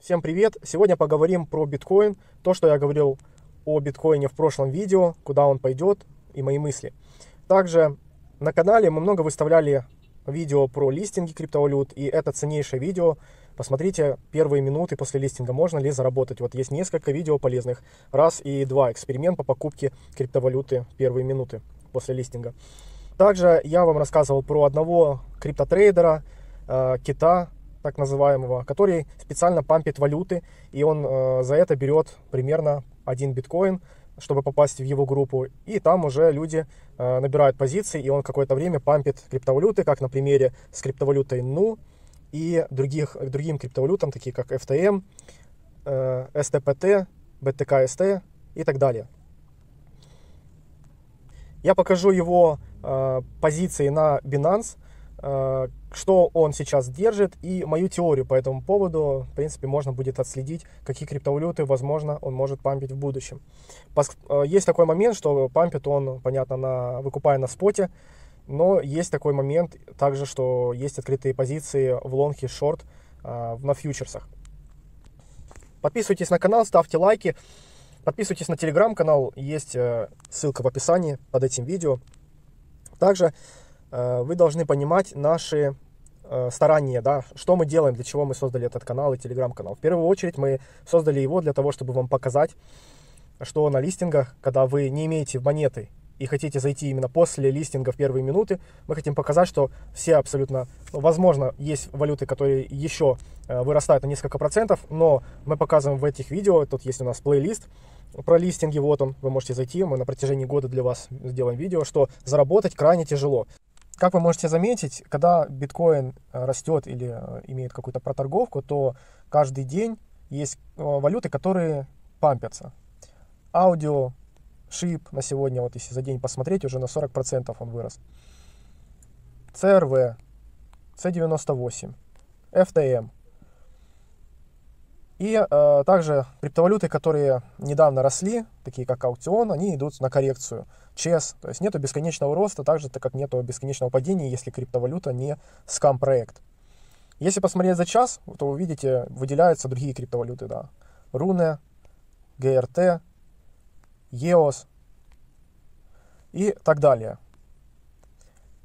Всем привет! Сегодня поговорим про биткоин, то, что я говорил о биткоине в прошлом видео, куда он пойдет и мои мысли. Также на канале мы много выставляли видео про листинги криптовалют, и это ценнейшее видео. Посмотрите первые минуты после листинга, можно ли заработать. Вот есть несколько видео полезных. Раз и два. Эксперимент по покупке криптовалюты первые минуты после листинга. Также я вам рассказывал про одного криптотрейдера, кита, так называемого, который специально пампит валюты, и он за это берет примерно 1 биткоин, чтобы попасть в его группу, и там уже люди набирают позиции, и он какое-то время пампит криптовалюты, как на примере с криптовалютой NU и другим криптовалютам, такие как FTM, STPT, BTKST и так далее. Я покажу его позиции на Binance, что он сейчас держит, и мою теорию по этому поводу. В принципе, можно будет отследить, какие криптовалюты, возможно, он может пампить в будущем. Есть такой момент, что пампит он, понятно, выкупая на споте, но есть такой момент также, что есть открытые позиции в лонг и шорт на фьючерсах. Подписывайтесь на канал, ставьте лайки, подписывайтесь на телеграм-канал, есть ссылка в описании под этим видео. Также вы должны понимать наши старания, да, что мы делаем, для чего мы создали этот канал и телеграм-канал. В первую очередь мы создали его для того, чтобы вам показать, что на листингах, когда вы не имеете монеты и хотите зайти именно после листинга в первые минуты, мы хотим показать, что все абсолютно, возможно, есть валюты, которые еще вырастают на несколько процентов, но мы показываем в этих видео, тут есть у нас плейлист про листинги, вот он, вы можете зайти, мы на протяжении года для вас сделаем видео, что заработать крайне тяжело. Как вы можете заметить, когда биткоин растет или имеет какую-то проторговку, то каждый день есть валюты, которые пампятся. Аудио, шип на сегодня, вот если за день посмотреть, уже на 40% он вырос. CRV, C98, FTM. И также криптовалюты, которые недавно росли, такие как аукцион, они идут на коррекцию. ЧЕС, то есть нету бесконечного роста, так же, так как нету бесконечного падения, если криптовалюта не скам-проект. Если посмотреть за час, то вы видите, выделяются другие криптовалюты, да. Руне, ГРТ, EOS и так далее.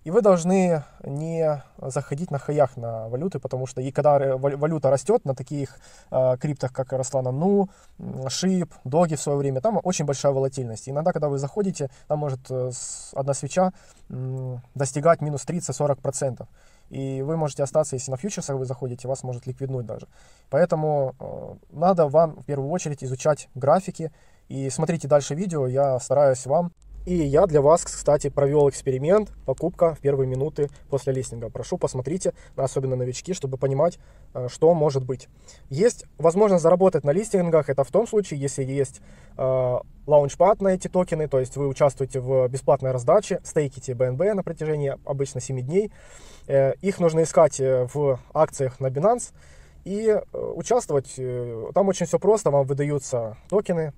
И вы должны не заходить на хаях на валюты, потому что и когда валюта растет на таких криптах, как росла на NU, SHIB, Доги в свое время, там очень большая волатильность. Иногда, когда вы заходите, там может одна свеча достигать минус 30-40%. И вы можете остаться, если на фьючерсах вы заходите, вас может ликвиднуть даже. Поэтому надо вам в первую очередь изучать графики. И смотрите дальше видео, я стараюсь вам. И я для вас, кстати, провел эксперимент, покупка в первые минуты после листинга. Прошу, посмотрите, особенно новички, чтобы понимать, что может быть. Есть возможность заработать на листингах, это в том случае, если есть лаунчпад на эти токены, то есть вы участвуете в бесплатной раздаче, стейките BNB на протяжении обычно 7 дней. Их нужно искать в акциях на Binance и участвовать. Там очень все просто, вам выдаются токены,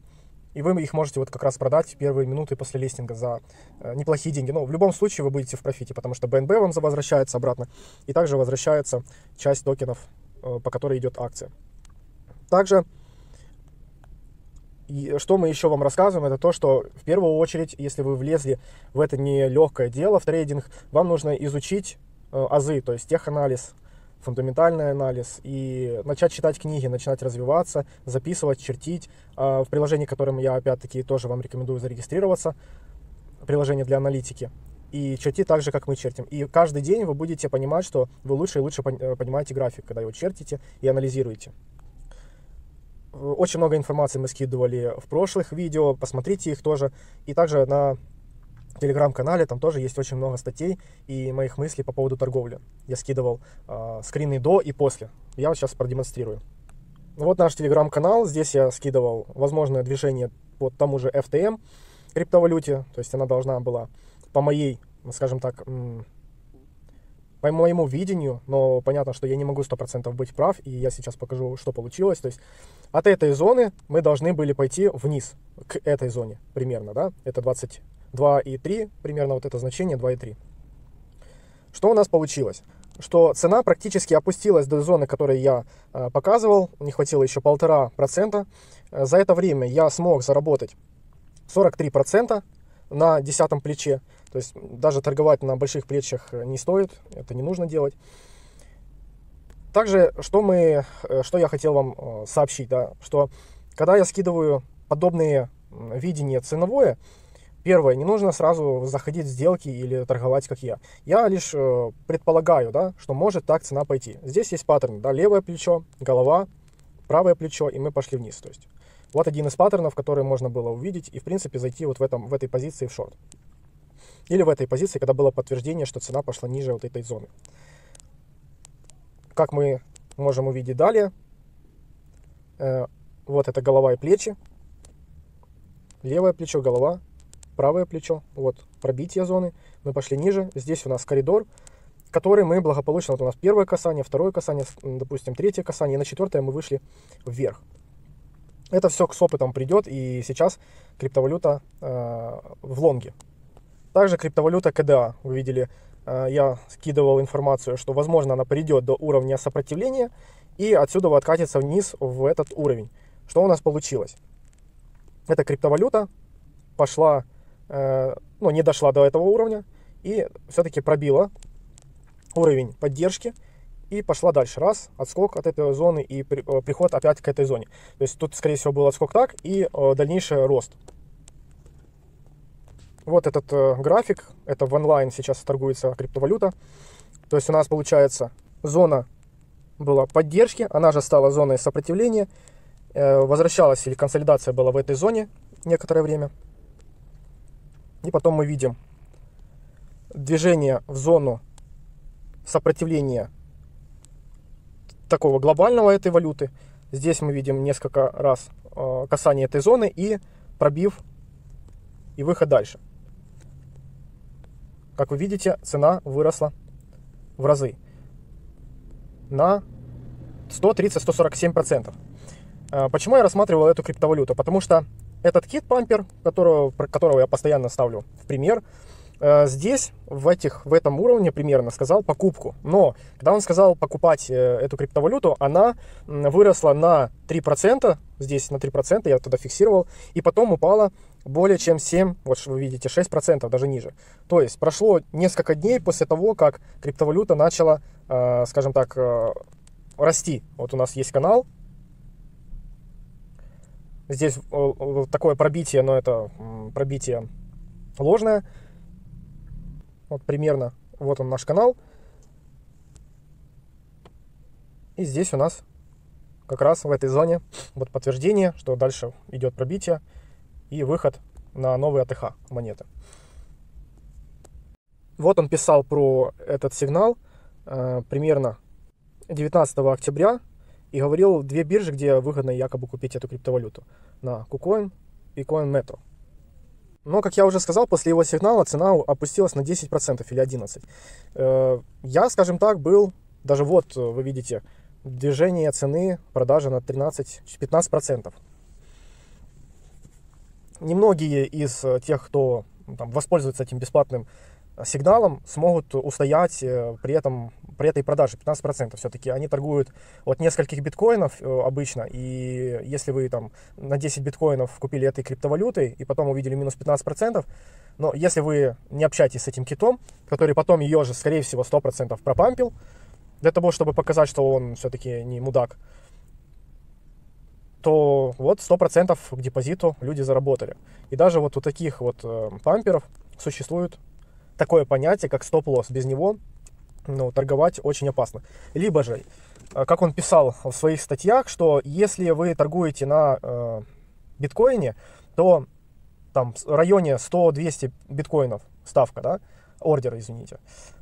и вы их можете вот как раз продать в первые минуты после листинга за неплохие деньги. Но в любом случае вы будете в профите, потому что BNB вам возвращается обратно. И также возвращается часть токенов, по которой идет акция. Также, что мы еще вам рассказываем, это то, что в первую очередь, если вы влезли в это нелегкое дело, в трейдинг, вам нужно изучить азы, то есть теханализ, фундаментальный анализ, и начать читать книги, начинать развиваться, записывать, чертить. В приложении, которым я опять-таки тоже вам рекомендую зарегистрироваться, приложение для аналитики, и чертить так же, как мы чертим. И каждый день вы будете понимать, что вы лучше и лучше понимаете график, когда его чертите и анализируете. Очень много информации мы скидывали в прошлых видео, посмотрите их тоже. И также на телеграм-канале там тоже есть очень много статей и моих мыслей по поводу торговли. Я скидывал скрины до и после. Я вот сейчас продемонстрирую. Вот наш телеграм-канал. Здесь я скидывал возможное движение по тому же FTM криптовалюте. То есть она должна была по моей, скажем так, по моему видению, но понятно, что я не могу 100% быть прав, и я сейчас покажу, что получилось. То есть от этой зоны мы должны были пойти вниз, к этой зоне примерно, да, это 22,3, примерно вот это значение 2,3. Что у нас получилось? что цена практически опустилась до зоны, которую я показывал, не хватило еще 1,5%. За это время я смог заработать 43% на 10-м плече. То есть даже торговать на больших плечах не стоит, это не нужно делать. Также, что я хотел вам сообщить, да, что когда я скидываю подобные видения ценовое, первое, не нужно сразу заходить в сделки или торговать, как я. Я лишь предполагаю, да, что может так цена пойти. Здесь есть паттерн, да, левое плечо, голова, правое плечо, и мы пошли вниз. То есть вот один из паттернов, который можно было увидеть и, в принципе, зайти вот в этой позиции в шорт. Или в этой позиции, когда было подтверждение, что цена пошла ниже вот этой зоны. Как мы можем увидеть далее, вот это голова и плечи, левое плечо, голова, правое плечо, вот пробитие зоны, мы пошли ниже, здесь у нас коридор, который мы благополучно, вот у нас первое касание, второе касание, допустим, третье касание, и на четвертое мы вышли вверх. Это все с опытом придет, и сейчас криптовалюта в лонге. Также криптовалюта КДА, вы видели, я скидывал информацию, что возможно она придет до уровня сопротивления и отсюда откатится вниз в этот уровень. Что у нас получилось? Эта криптовалюта пошла, не дошла до этого уровня и все-таки пробила уровень поддержки и пошла дальше. Раз, отскок от этой зоны и приход опять к этой зоне. То есть тут, скорее всего, был отскок так и дальнейший рост. Вот этот график, это в онлайн сейчас торгуется криптовалюта. То есть у нас получается зона была поддержки, она же стала зоной сопротивления. Возвращалась или консолидация была в этой зоне некоторое время. И потом мы видим движение в зону сопротивления такого глобального этой валюты. Здесь мы видим несколько раз касание этой зоны и пробив и выход дальше. Как вы видите, цена выросла в разы на 130-147%. Почему я рассматривал эту криптовалюту? Потому что этот кит-пампер, которого я постоянно ставлю в пример, здесь, в этом уровне примерно сказал покупку. Но когда он сказал покупать эту криптовалюту, она выросла на 3%, здесь на 3%, я туда фиксировал, и потом упала более чем 7, вот вы видите, 6%, даже ниже. То есть прошло несколько дней после того, как криптовалюта начала, скажем так, расти. Вот у нас есть канал. Здесь такое пробитие, но это пробитие ложное. Вот примерно, вот он наш канал. И здесь у нас как раз в этой зоне вот подтверждение, что дальше идет пробитие и выход на новый АТХ монеты. Вот он писал про этот сигнал примерно 19 октября и говорил две биржи, где выгодно якобы купить эту криптовалюту. На KuCoin и CoinMetro. Но, как я уже сказал, после его сигнала цена опустилась на 10% или 11%. Я, скажем так, был, даже вот вы видите, движение цены, продажи на 13-15%. Немногие из тех, кто воспользуется этим бесплатным сигналом, смогут устоять при этой продаже 15%. Все-таки они торгуют от нескольких биткоинов обычно, и если вы на 10 биткоинов купили этой криптовалютой и потом увидели минус 15%, но если вы не общаетесь с этим китом, который потом ее же, скорее всего, 100% пропампил, для того, чтобы показать, что он все-таки не мудак, то вот 100% к депозиту люди заработали. И даже вот у таких вот памперов существует такое понятие, как стоп-лосс. Без него торговать очень опасно. Либо же, как он писал в своих статьях, что если вы торгуете на биткоине, то там в районе 100-200 биткоинов ставка, да, ордер, извините,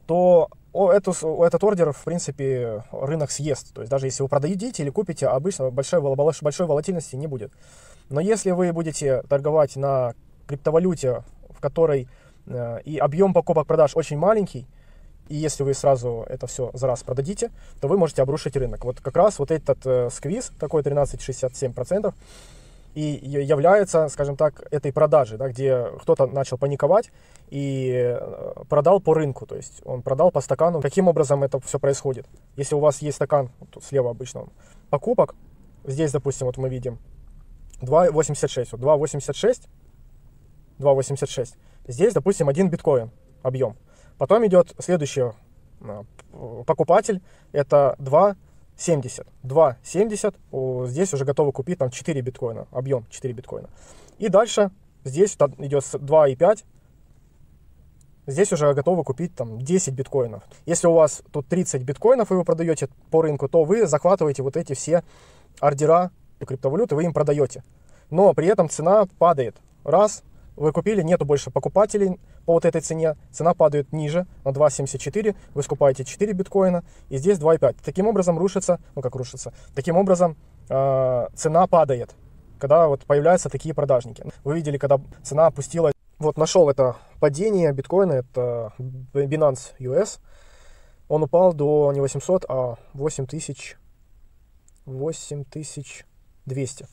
то этот ордер, в принципе, рынок съест. То есть даже если вы продадите или купите, обычно большой волатильности не будет. Но если вы будете торговать на криптовалюте, в которой и объем покупок-продаж очень маленький, и если вы сразу это все за раз продадите, то вы можете обрушить рынок. Вот как раз вот этот сквиз, такой 13,67%, и является, скажем так, этой продажей, да, где кто-то начал паниковать и продал по рынку, то есть он продал по стакану. Каким образом это все происходит? Если у вас есть стакан, вот тут слева обычно покупок, здесь, допустим, вот мы видим 2,86, вот 2,86, здесь, допустим, 1 биткоин объем. Потом идет следующий покупатель, это 2,70. 2,70, здесь уже готовы купить там 4 биткоина, объем 4 биткоина. И дальше здесь идет 2,5, здесь уже готовы купить там 10 биткоинов. Если у вас тут 30 биткоинов, и вы продаете по рынку, то вы захватываете вот эти все ордера криптовалюты, вы им продаете. Но при этом цена падает. Раз, вы купили, нету больше покупателей по вот этой цене, цена падает ниже, на 2,74, вы скупаете 4 биткоина, и здесь 2,5. Таким образом рушится, таким образом цена падает, когда вот появляются такие продажники. Вы видели, когда цена опустилась, вот нашел это падение биткоина, это Binance US, он упал до не 800, а 8200.